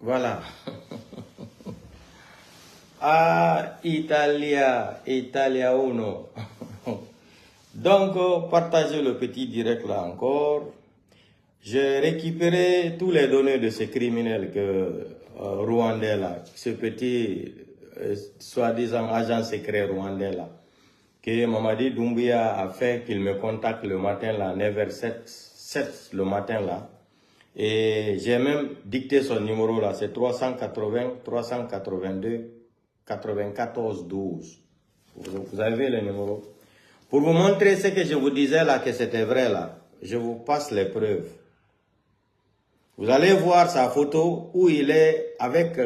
Voilà. Ah, Italia, Italia uno. Donc, partagez le petit direct là encore. J'ai récupéré tous les données de ces criminels rwandais là, ce petit soi-disant agent secret rwandais là, que Mamadi Doumbouya a fait qu'il me contacte le matin là, 9h07 le matin là. Et j'ai même dicté son numéro là, c'est 380 382 94 12. Vous avez le numéro. Pour vous montrer ce que je vous disais là, que c'était vrai là, je vous passe les preuves. Vous allez voir sa photo où il est avec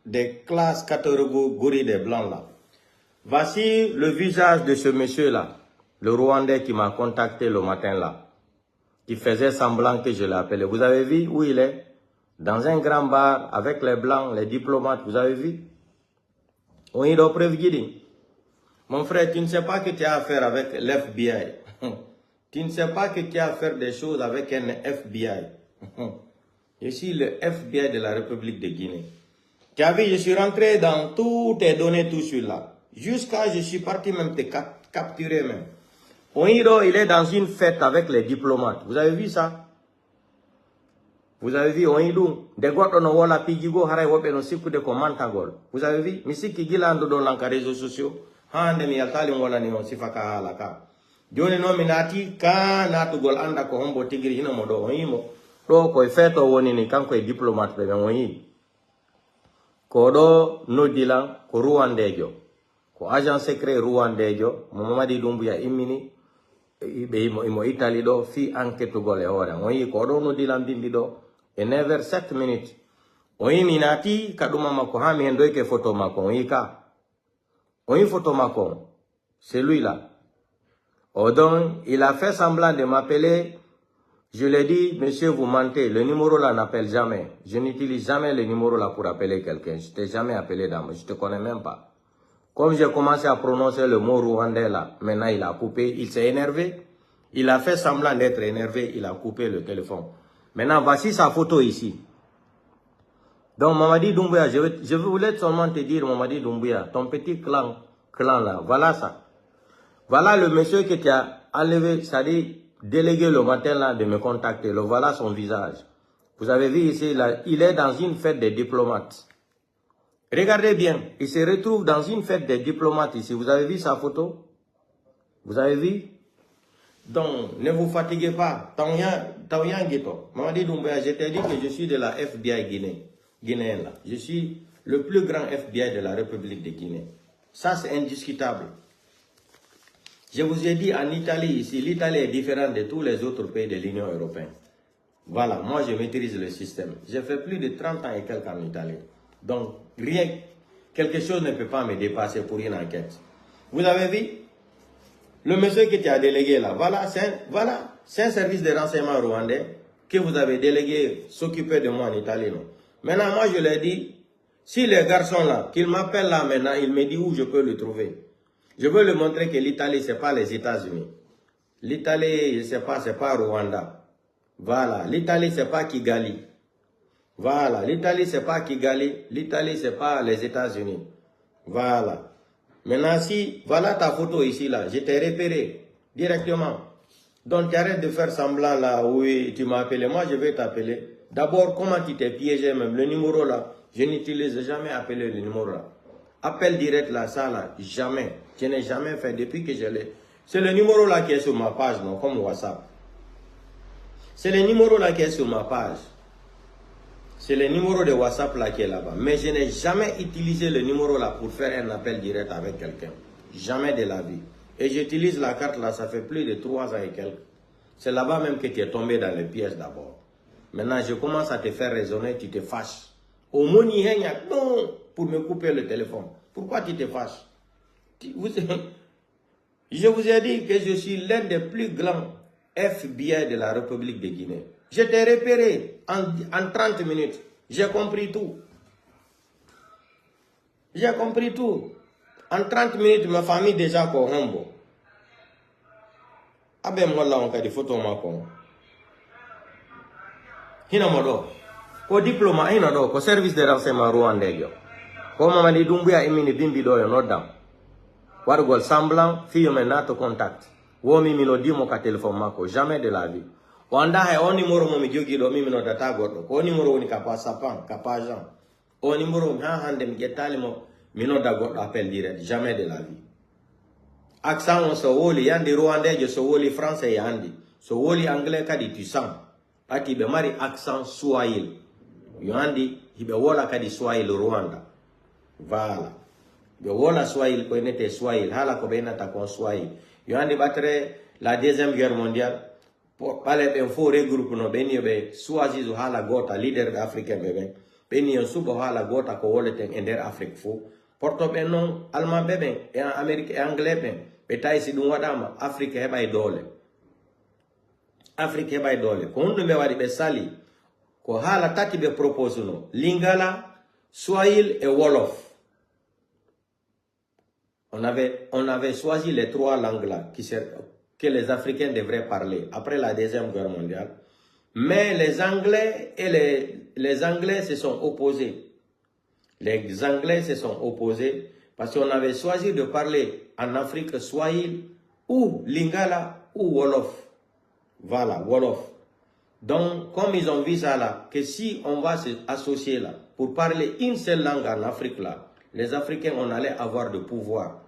des classes catégories des blancs là. Voici le visage de ce monsieur là, le Rwandais qui m'a contacté le matin là, qui faisait semblant que je l'appelais. Vous avez vu où il est? Dans un grand bar avec les blancs, les diplomates, vous avez vu? On y doit prévenir. Mon frère, tu ne sais pas que tu as affaire avec l'FBI. Tu ne sais pas que tu as affaire des choses avec un FBI. Je suis le FBI de la République de Guinée. Tu as vu, je suis rentré dans toutes tes données, tout sur là. Jusqu'à je suis parti même te capturer même. Oiro, il est dans une fête avec les diplomates. Vous avez vu ça? Vous avez vu Oiro? De goto no wala pigigo haray wobe no siku de komantagol. Vous avez vu? Misiki gilando dans les réseaux sociaux. Hande mi yaltali wala ni on sifaka halaka. Joni no minati ka natugol anda ko hombo tigiri hino modo oyimo. Do ko feto woni ni kanko e diplomate be oyi. Ko do no dilan ko Rwandejo. Ko agent secret Rwandejo, Mamadi Doumbouya imini be imo Italie do fi enquête gole ora. Oyi ko do no dilan bindi do e 9h07 minutes. Oyi minati kaduma mako hami hendo ke photo mako oyi ka. Oyi photo mako. C'est lui là. Oh donc, il a fait semblant de m'appeler. Je lui ai dit, monsieur, vous mentez. Le numéro là n'appelle jamais. Je n'utilise jamais le numéro là pour appeler quelqu'un. Je t'ai jamais appelé dame. Je te connais même pas. Comme j'ai commencé à prononcer le mot rwandais là, maintenant il a coupé. Il s'est énervé. Il a fait semblant d'être énervé. Il a coupé le téléphone. Maintenant, voici sa photo ici. Donc, Mamadi Doumbouya, je voulais seulement te dire, Mamadi Doumbouya, ton petit clan là, voilà ça. Voilà le monsieur que tu as enlevé, c'est-à-dire délégué le matin là de me contacter. Le voilà son visage. Vous avez vu ici, là, il est dans une fête des diplomates. Regardez bien, il se retrouve dans une fête des diplomates ici. Vous avez vu sa photo? Vous avez vu? Donc, ne vous fatiguez pas. Mamadi Doumbouya, je t'ai dit que je suis de la FBI guinéenne là. Je suis le plus grand FBI de la République de Guinée. Ça, c'est indiscutable. Je vous ai dit en Italie ici, l'Italie est différente de tous les autres pays de l'Union européenne. Voilà, moi je maîtrise le système. J'ai fait plus de 30 ans et quelques en Italie. Donc, rien, quelque chose ne peut pas me dépasser pour une enquête. Vous avez vu? Le monsieur qui t'a délégué là, voilà, c'est un service de renseignement rwandais que vous avez délégué s'occuper de moi en Italie. Non? Maintenant, moi je l'ai dit, si les garçons là, qu'ils m'appellent là maintenant, il me dit où je peux le trouver. Je veux lui montrer que l'Italie, ce n'est pas les États-Unis. L'Italie, je ne sais pas, ce n'est pas Rwanda. Voilà. L'Italie, ce n'est pas Kigali. Voilà. L'Italie, ce n'est pas Kigali. L'Italie, ce n'est pas les États-Unis. Voilà. Maintenant, si, voilà ta photo ici, là. Je t'ai repéré directement. Donc, tu arrêtes de faire semblant, là, oui, tu m'as appelé. Moi, je vais t'appeler. D'abord, comment tu t'es piégé même? Le numéro, là, je n'utilise jamais appeler le numéro, là. Appel direct là, ça là, jamais. Je n'ai jamais fait depuis que je l'ai. C'est le numéro là qui est sur ma page, non, comme WhatsApp. C'est le numéro là qui est sur ma page. C'est le numéro de WhatsApp là qui est là-bas. Mais je n'ai jamais utilisé le numéro là pour faire un appel direct avec quelqu'un. Jamais de la vie. Et j'utilise la carte là, ça fait plus de 3 ans et quelques. C'est là-bas même que tu es tombé dans les pièges d'abord. Maintenant, je commence à te faire raisonner, tu te fâches. Au moni non, pour me couper le téléphone. Pourquoi tu te fâches? Je vous ai dit que je suis l'un des plus grands FBI de la République de Guinée. Je t'ai repéré en 30 minutes. J'ai compris tout. J'ai compris tout. En 30 minutes, ma famille déjà kohombo. Abe moi là on a des photos ma con. Hina modo. Ko diplôme ina do ko service de renseignement rwandais yo. Ko Mamadi Doumbouya imini bimbi do yo nodam. Wargol semblant fi yo menato contact. Wo mi mino dimo ka téléphone mako jamais de la vie. Wanda hay o numéro mo mi jogi do mi mino data goddo. Ko numéro woni ka pa sapan, ka pa Jean. O numéro ha hande mi gettali mo mino da goddo appel direct jamais de la vie. Accent on so woli yandi rwandais je so woli français yandi. So woli anglais kadi tu sens. Ati be mari accent swahili. Yandi hibe wola kadi swahili Rwanda. Voilà. Be wola swahili ko nete swahili hala ko be nata kon swahili. Yandi batre la deuxième guerre mondiale pour parler ben fo regroupe no benio be swazi zo hala gota leader africain bebe. Benio subo hala gota ko woleten ender Afrique fo. Porto ben non allemand bebe e Amérique e anglais ben. Betay si dum wadama Afrique heba dole. Afrique heba dole. Ko hunde be wadi be sali ko hala tati be propose no Lingala, Swahili et Wolof. On avait choisi les trois langues là que les Africains devraient parler après la Deuxième Guerre mondiale. Mais les Anglais et les Anglais se sont opposés. Les Anglais se sont opposés parce qu'on avait choisi de parler en Afrique Swahili ou Lingala ou Wolof. Voilà, Wolof. Donc, comme ils ont vu ça là, que si on va s'associer là, pour parler une seule langue en Afrique là, les Africains, on allait avoir de pouvoir.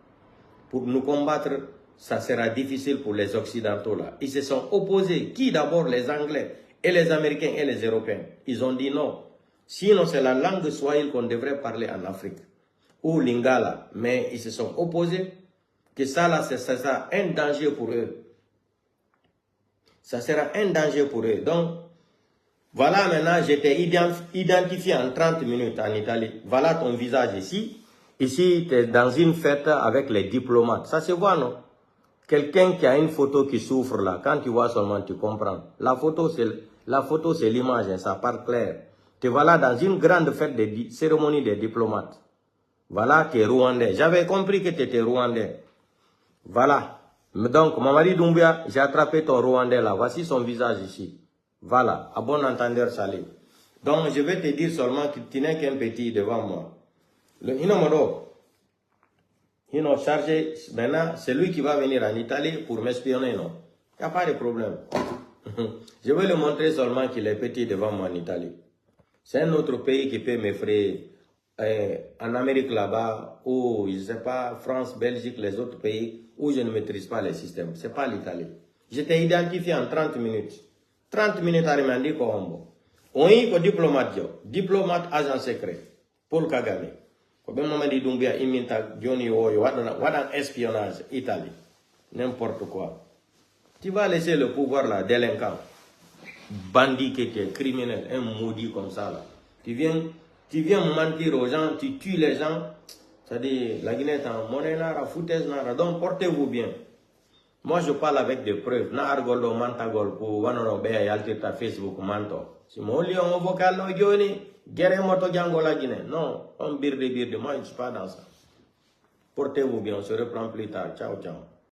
Pour nous combattre, ça sera difficile pour les Occidentaux là. Ils se sont opposés. Qui d'abord? Les Anglais et les Américains et les Européens. Ils ont dit non. Sinon, c'est la langue swahili qu'on devrait parler en Afrique. Ou Lingala. Mais ils se sont opposés. Que ça là, c'est ça un danger pour eux. Ça sera un danger pour eux. Donc, voilà maintenant, j'étais identifié en 30 minutes en Italie. Voilà ton visage ici. Ici, tu es dans une fête avec les diplomates. Ça se voit, non? Quelqu'un qui a une photo qui souffre là, quand tu vois seulement, tu comprends. La photo, c'est l'image, hein, ça part clair. Tu es voilà dans une grande fête de cérémonie des diplomates. Voilà, tu es rwandais. J'avais compris que tu étais rwandais. Voilà. Donc, Mamadi Doumbouya, j'ai attrapé ton rwandais là. Voici son visage ici. Voilà, à bon entendeur salé. Donc, je vais te dire seulement que tu n'es qu'un petit devant moi. Le Hinomodo, Hino chargé, maintenant, c'est lui qui va venir en Italie pour m'espionner, non? Il n'y a pas de problème. Je vais le montrer seulement qu'il est petit devant moi en Italie. C'est un autre pays qui peut m'effrayer. En Amérique là-bas, ou je ne sais pas, France, Belgique, les autres pays, où je ne maîtrise pas les systèmes. Ce n'est pas l'Italie. J'étais identifié en 30 minutes. 30 minutes à Remandi Kohombo. On y a un diplomate agent secret, Paul Kagame. Comme Mamadi Doumbouya imita Johnny Oyo, un espionnage, Italie. N'importe quoi. Tu vas laisser le pouvoir là, délinquant, bandit qui était criminel, un maudit comme ça là. Tu viens mentir aux gens, tu tues les gens. C'est-à-dire, la Guinée est en monnaie nara, foutaise nara. Donc portez-vous bien. Moi je parle avec des preuves. Na argolo mantagol pour wanono bea yaltirta Facebook manto. Si mon lion vocal no Johnny, guerre moto django la Guinée. Non, on birde. Moi je ne suis pas dans ça. Portez-vous bien, on se reprend plus tard. Ciao, ciao.